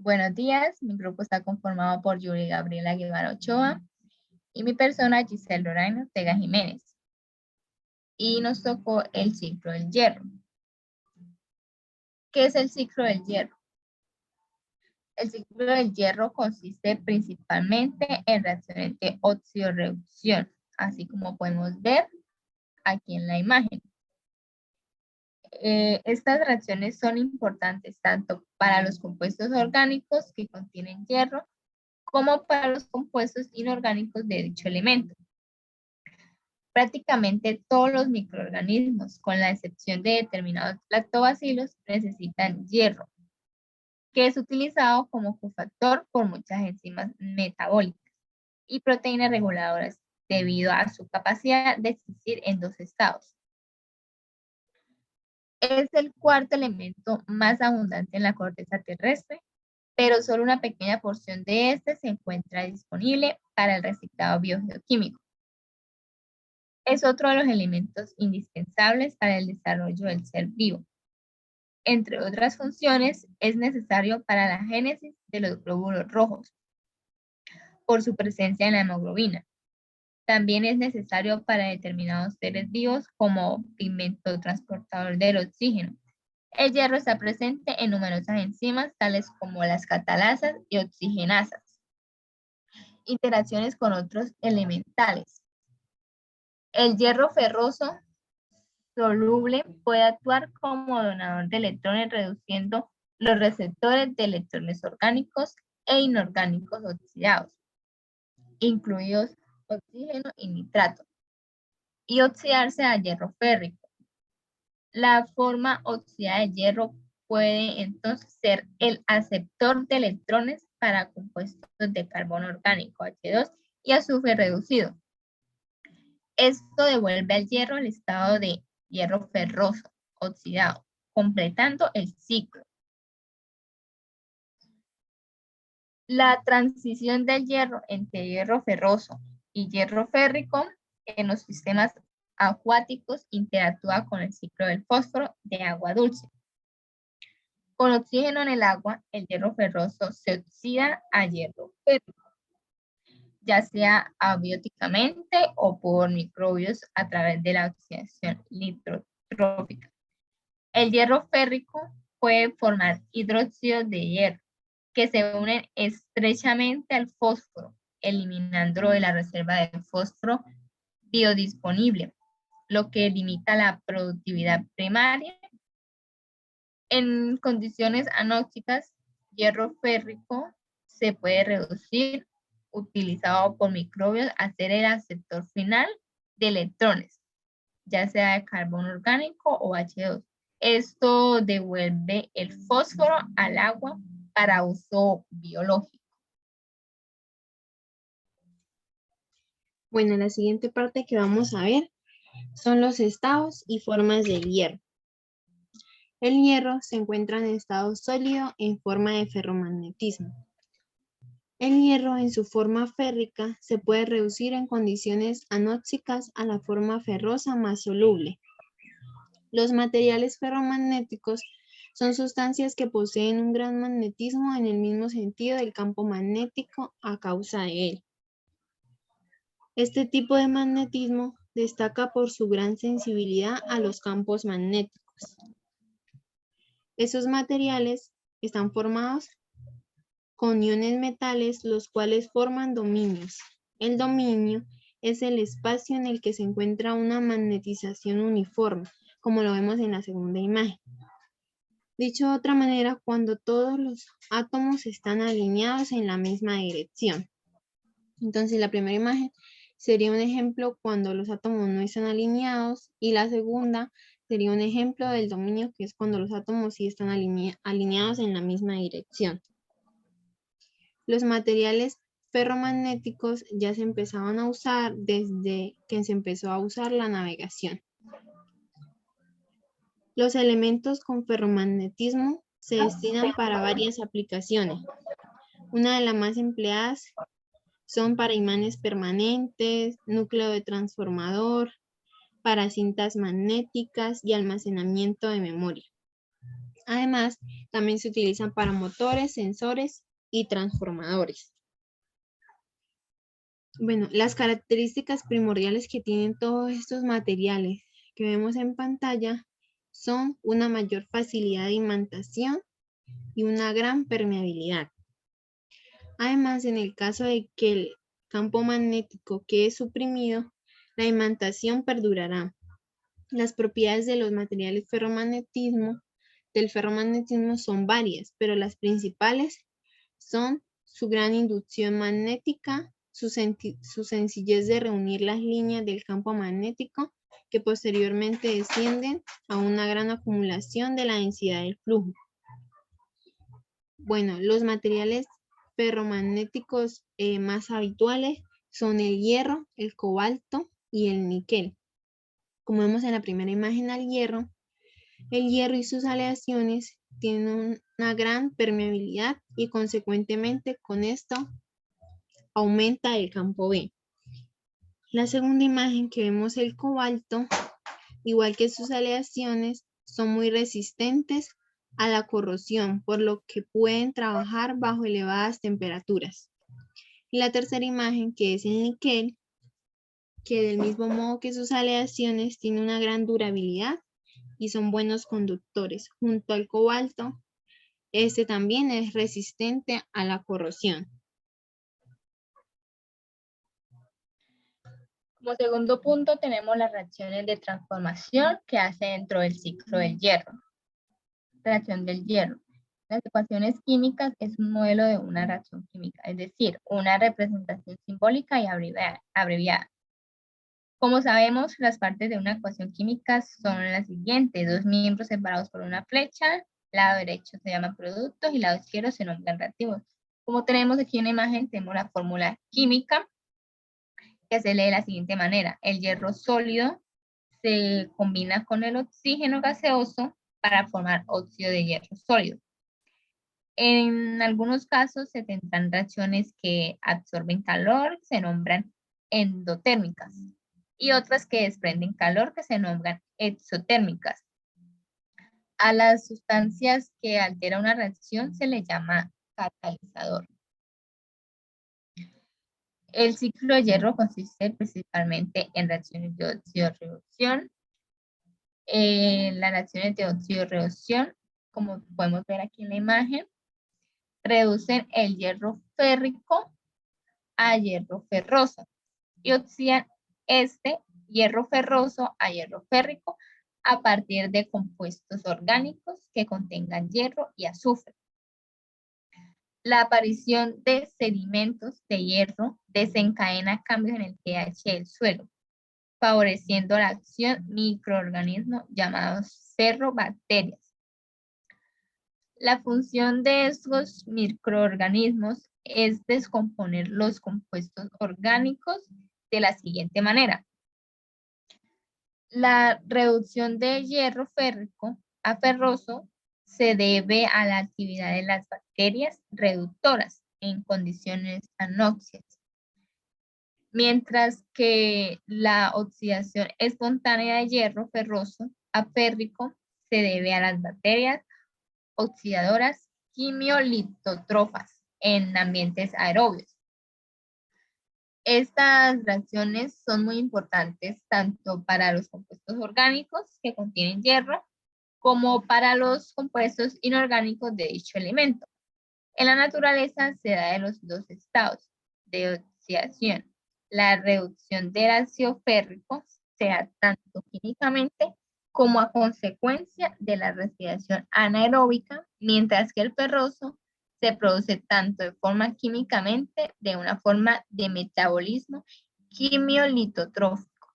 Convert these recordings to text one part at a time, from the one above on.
Buenos días, mi grupo está conformado por Yuri Gabriela Guevara Ochoa y mi persona Giselle Lorraine Ortega Jiménez. Y nos tocó el ciclo del hierro. ¿Qué es el ciclo del hierro? El ciclo del hierro consiste principalmente en reacciones de oxidorreducción, así como podemos ver aquí en la imagen. Estas reacciones son importantes tanto para los compuestos orgánicos que contienen hierro como para los compuestos inorgánicos de dicho elemento. Prácticamente todos los microorganismos, con la excepción de determinados lactobacilos, necesitan hierro, que es utilizado como cofactor por muchas enzimas metabólicas y proteínas reguladoras debido a su capacidad de existir en dos estados. Es el cuarto elemento más abundante en la corteza terrestre, pero solo una pequeña porción de este se encuentra disponible para el reciclado biogeoquímico. Es otro de los elementos indispensables para el desarrollo del ser vivo. Entre otras funciones, es necesario para la génesis de los glóbulos rojos, por su presencia en la hemoglobina. También es necesario para determinados seres vivos como pigmento transportador del oxígeno. El hierro está presente en numerosas enzimas, tales como las catalasas y oxigenasas. Interacciones con otros elementales. El hierro ferroso soluble puede actuar como donador de electrones, reduciendo los receptores de electrones orgánicos e inorgánicos oxidados, incluidos oxígeno y nitrato, y oxidarse a hierro férrico. La forma oxidada de hierro puede entonces ser el aceptor de electrones para compuestos de carbono orgánico H2 y azufre reducido. Esto devuelve al hierro el estado de hierro ferroso oxidado, completando el ciclo. La transición del hierro entre hierro ferroso y hierro férrico en los sistemas acuáticos interactúa con el ciclo del fósforo de agua dulce. Con oxígeno en el agua, el hierro ferroso se oxida a hierro férrico, ya sea abióticamente o por microbios a través de la oxidación litrotrófica. El hierro férrico puede formar hidróxidos de hierro que se unen estrechamente al fósforo, eliminándolo de la reserva de fósforo biodisponible, lo que limita la productividad primaria. En condiciones anóxicas, hierro férrico se puede reducir utilizado por microbios a ser el aceptor final de electrones, ya sea de carbono orgánico o H2. Esto devuelve el fósforo al agua para uso biológico. Bueno, la siguiente parte que vamos a ver son los estados y formas del hierro. El hierro se encuentra en estado sólido en forma de ferromagnetismo. El hierro en su forma férrica se puede reducir en condiciones anóxicas a la forma ferrosa más soluble. Los materiales ferromagnéticos son sustancias que poseen un gran magnetismo en el mismo sentido del campo magnético a causa de él. Este tipo de magnetismo destaca por su gran sensibilidad a los campos magnéticos. Esos materiales están formados con iones metales, los cuales forman dominios. El dominio es el espacio en el que se encuentra una magnetización uniforme, como lo vemos en la segunda imagen. Dicho de otra manera, cuando todos los átomos están alineados en la misma dirección. Entonces, la primera imagen sería un ejemplo cuando los átomos no están alineados, y la segunda sería un ejemplo del dominio, que es cuando los átomos sí están alineados en la misma dirección. Los materiales ferromagnéticos ya se empezaban a usar desde que se empezó a usar la navegación. Los elementos con ferromagnetismo se destinan para varias aplicaciones. Una de las más empleadas son para imanes permanentes, núcleo de transformador, para cintas magnéticas y almacenamiento de memoria. Además, también se utilizan para motores, sensores y transformadores. Bueno, las características primordiales que tienen todos estos materiales que vemos en pantalla son una mayor facilidad de imantación y una gran permeabilidad. Además, en el caso de que el campo magnético quede suprimido, la imantación perdurará. Las propiedades de los materiales del ferromagnetismo son varias, pero las principales son su gran inducción magnética, su sencillez de reunir las líneas del campo magnético que posteriormente descienden a una gran acumulación de la densidad del flujo. Bueno, los materiales ferromagnéticos más habituales son el hierro, el cobalto y el níquel. Como vemos en la primera imagen al hierro, el hierro y sus aleaciones tienen una gran permeabilidad y consecuentemente con esto aumenta el campo B. La segunda imagen que vemos el cobalto, igual que sus aleaciones, son muy resistentes a la corrosión, por lo que pueden trabajar bajo elevadas temperaturas. Y la tercera imagen, que es el níquel, que del mismo modo que sus aleaciones tiene una gran durabilidad y son buenos conductores. Junto al cobalto, este también es resistente a la corrosión. Como segundo punto tenemos las reacciones de transformación que hace dentro del ciclo del hierro. Reacción del hierro. Las ecuaciones químicas es un modelo de una reacción química, es decir, una representación simbólica y abreviada. Como sabemos, las partes de una ecuación química son las siguientes: dos miembros separados por una flecha, lado derecho se llama productos y lado izquierdo se nombran reactivos. Como tenemos aquí en la imagen, tenemos la fórmula química que se lee de la siguiente manera: el hierro sólido se combina con el oxígeno gaseoso para formar óxido de hierro sólido. En algunos casos se tendrán reacciones que absorben calor, se nombran endotérmicas, y otras que desprenden calor, que se nombran exotérmicas. A las sustancias que alteran una reacción se le llama catalizador. El ciclo de hierro consiste principalmente en reacciones de óxido-reducción. Las reacciones de óxido-reducción, como podemos ver aquí en la imagen, reducen el hierro férrico a hierro ferroso y oxidan este hierro ferroso a hierro férrico a partir de compuestos orgánicos que contengan hierro y azufre. La aparición de sedimentos de hierro desencadena cambios en el pH del suelo, favoreciendo la acción de microorganismos llamados ferrobacterias. La función de estos microorganismos es descomponer los compuestos orgánicos de la siguiente manera. La reducción de hierro férrico a ferroso se debe a la actividad de las bacterias reductoras en condiciones anóxidas, mientras que la oxidación espontánea de hierro ferroso a férrico se debe a las bacterias oxidadoras quimiolitotrofas en ambientes aerobios. Estas reacciones son muy importantes tanto para los compuestos orgánicos que contienen hierro como para los compuestos inorgánicos de dicho elemento. En la naturaleza se da de los dos estados de oxidación. La reducción del ácido férrico se da tanto químicamente como a consecuencia de la respiración anaeróbica, mientras que el ferroso se produce tanto de forma químicamente de una forma de metabolismo quimiolitotrófico.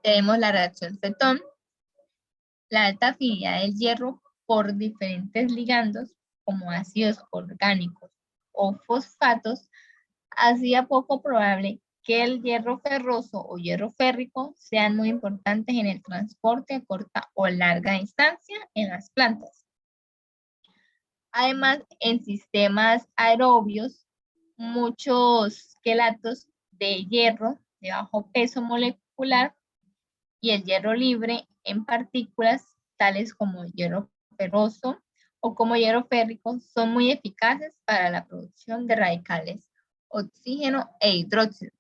Tenemos la reacción cetón. La alta afinidad del hierro por diferentes ligandos como ácidos orgánicos o fosfatos hacía poco probable que el hierro ferroso o hierro férrico sean muy importantes en el transporte a corta o larga distancia en las plantas. Además, en sistemas aerobios, muchos quelatos de hierro de bajo peso molecular y el hierro libre en partículas tales como hierro ferroso o como hierro férrico, son muy eficaces para la producción de radicales oxígeno e hidróxido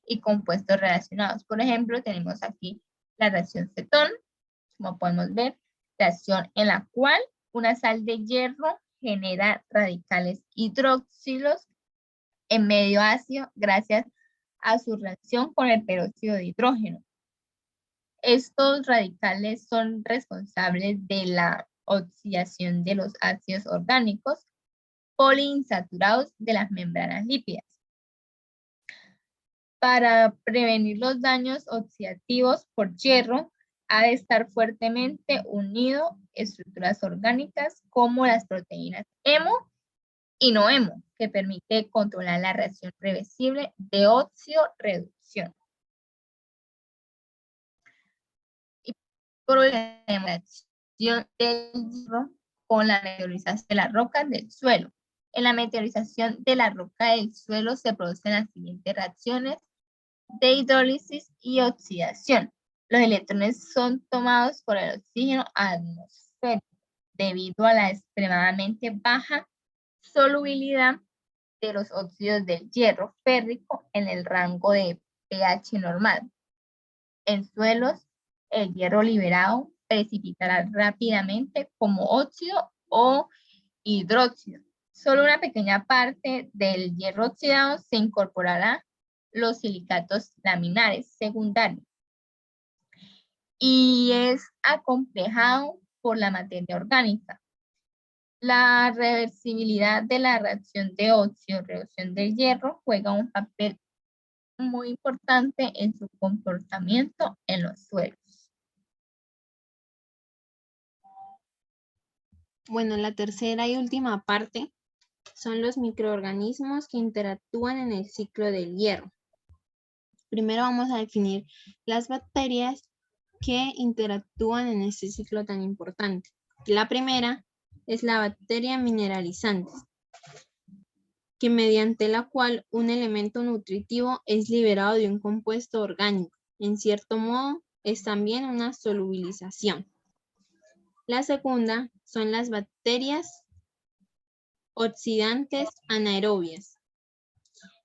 y compuestos relacionados. Por ejemplo, tenemos aquí la reacción cetón, como podemos ver, reacción en la cual una sal de hierro genera radicales hidroxilos en medio ácido gracias a su reacción con el peróxido de hidrógeno. Estos radicales son responsables de la oxidación de los ácidos orgánicos poliinsaturados de las membranas lípidas. Para prevenir los daños oxidativos por hierro, ha de estar fuertemente unido estructuras orgánicas como las proteínas hemo y no hemo, que permite controlar la reacción reversible de óxido-reducción. Y por la reacción del hierro con la meteorización de las rocas del suelo. En la meteorización de la roca del suelo se producen las siguientes reacciones de hidrólisis y oxidación. Los electrones son tomados por el oxígeno atmosférico debido a la extremadamente baja solubilidad de los óxidos del hierro férrico en el rango de pH normal. En suelos, el hierro liberado precipitará rápidamente como óxido o hidróxido. Solo una pequeña parte del hierro oxidado se incorporará los silicatos laminares secundarios y es acomplejado por la materia orgánica. La reversibilidad de la reacción de óxido-reducción del hierro juega un papel muy importante en su comportamiento en los suelos. Bueno, la tercera y última parte son los microorganismos que interactúan en el ciclo del hierro. Primero vamos a definir las bacterias que interactúan en este ciclo tan importante. La primera es la bacteria mineralizante, que mediante la cual un elemento nutritivo es liberado de un compuesto orgánico. En cierto modo, es también una solubilización. La segunda son las bacterias oxidantes anaerobias.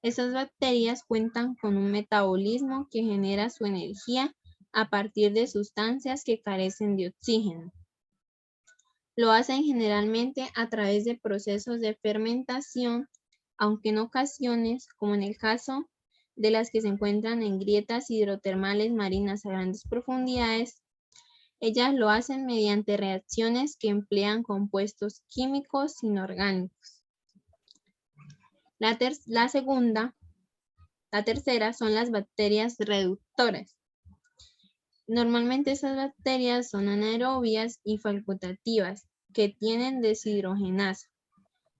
Estas bacterias cuentan con un metabolismo que genera su energía a partir de sustancias que carecen de oxígeno. Lo hacen generalmente a través de procesos de fermentación, aunque en ocasiones, como en el caso de las que se encuentran en grietas hidrotermales marinas a grandes profundidades, ellas lo hacen mediante reacciones que emplean compuestos químicos inorgánicos. La tercera son las bacterias reductoras. Normalmente esas bacterias son anaerobias y facultativas que tienen deshidrogenasa.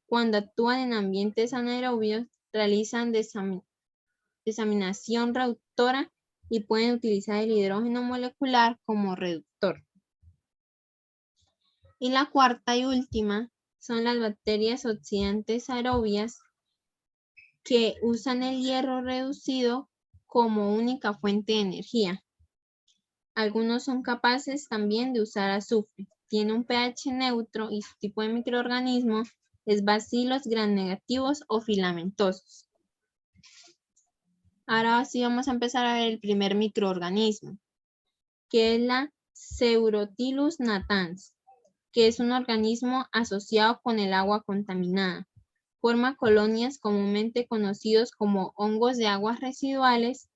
Cuando actúan en ambientes anaerobios, realizan desaminación reductora y pueden utilizar el hidrógeno molecular como reductor. Y la cuarta y última son las bacterias oxidantes aerobias que usan el hierro reducido como única fuente de energía. Algunos son capaces también de usar azufre. Tiene un pH neutro y su tipo de microorganismo es bacilos gramnegativos o filamentosos. Ahora sí vamos a empezar a ver el primer microorganismo, que es la Pseudotylus natans, que es un organismo asociado con el agua contaminada. Forma colonias comúnmente conocidos como hongos de aguas residuales,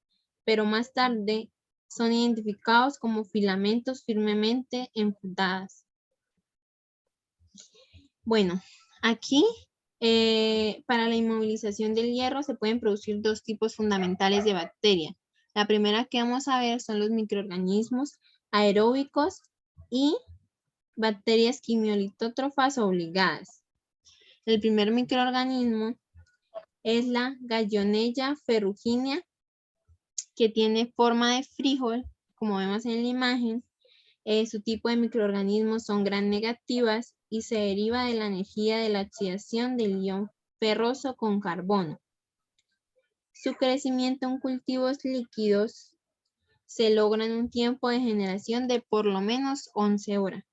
pero más tarde son identificados como filamentos firmemente enfundadas. Bueno, aquí para la inmovilización del hierro se pueden producir dos tipos fundamentales de bacterias. La primera que vamos a ver son los microorganismos aeróbicos y bacterias quimiolitótrofas obligadas. El primer microorganismo es la Gallionella ferruginea, que tiene forma de frijol, como vemos en la imagen. Su tipo de microorganismos son gram-negativas y se deriva de la energía de la oxidación del ion ferroso con carbono. Su crecimiento en cultivos líquidos se logra en un tiempo de generación de por lo menos 11 horas.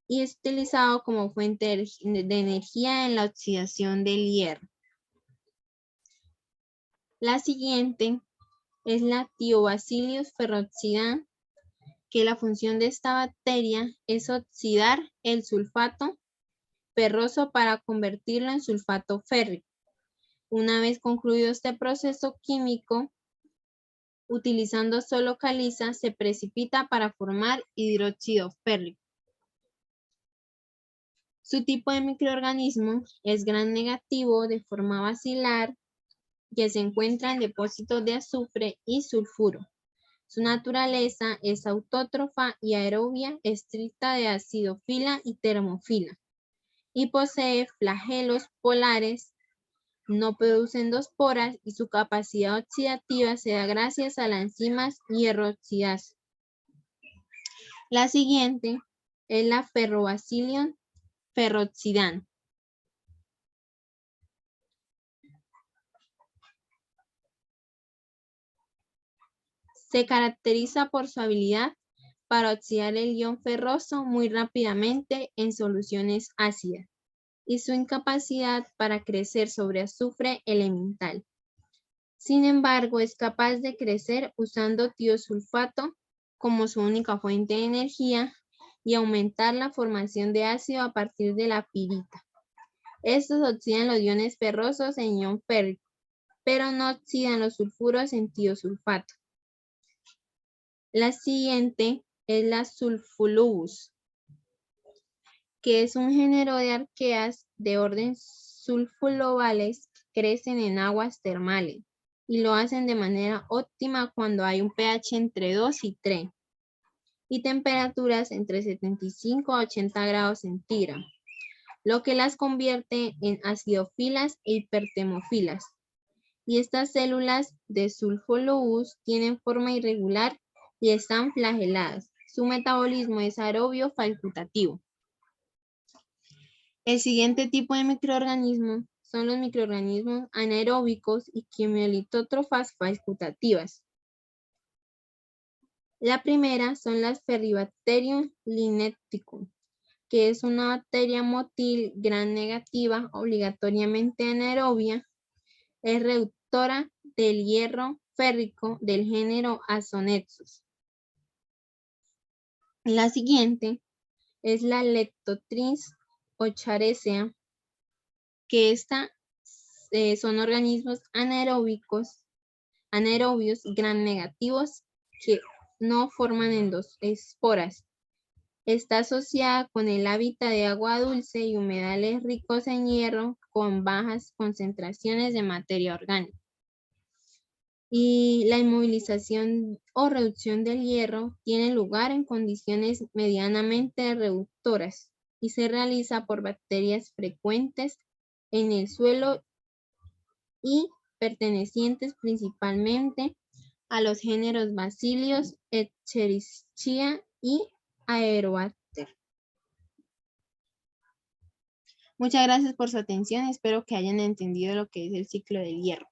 y es utilizado como fuente de energía en la oxidación del hierro. La siguiente es la Thiobacillus ferroxidans, que la función de esta bacteria es oxidar el sulfato ferroso para convertirlo en sulfato férrico. Una vez concluido este proceso químico, utilizando solo caliza, se precipita para formar hidróxido férrico. Su tipo de microorganismo es gran negativo de forma basilar, que se encuentra en depósitos de azufre y sulfuro. Su naturaleza es autótrofa y aerobia, estricta de acidofila y termofila, y posee flagelos polares, no produce endosporas y su capacidad oxidativa se da gracias a las enzimas hierroxidasa. La siguiente es la Ferrobacillus ferroxidans. Se caracteriza por su habilidad para oxidar el ion ferroso muy rápidamente en soluciones ácidas y su incapacidad para crecer sobre azufre elemental. Sin embargo, es capaz de crecer usando tiosulfato como su única fuente de energía y aumentar la formación de ácido a partir de la pirita. Estos oxidan los iones ferrosos en ion férrico, pero no oxidan los sulfuros en tiosulfato. La siguiente es la Sulfulubus, que es un género de arqueas de orden sulfulobales que crecen en aguas termales y lo hacen de manera óptima cuando hay un pH entre 2 y 3 y temperaturas entre 75 a 80 grados centígrados, lo que las convierte en acidofilas e hipertermofilas. Y estas células de Sulfulubus tienen forma irregular y están flageladas. Su metabolismo es aerobio facultativo. El siguiente tipo de microorganismos son los microorganismos anaeróbicos y quimiolitótrofas facultativas. La primera son las Ferribacterium lineticum, que es una bacteria motil gran negativa, obligatoriamente anaerobia, es reductora del hierro férrico del género Azonexus. La siguiente es la Leptotris ocharescea, que son organismos anaerobios gran negativos que no forman endoesporas. Está asociada con el hábitat de agua dulce y humedales ricos en hierro con bajas concentraciones de materia orgánica. Y la inmovilización o reducción del hierro tiene lugar en condiciones medianamente reductoras y se realiza por bacterias frecuentes en el suelo y pertenecientes principalmente a los géneros Bacillus, Escherichia y Aerobacter. Muchas gracias por su atención. Espero que hayan entendido lo que es el ciclo del hierro.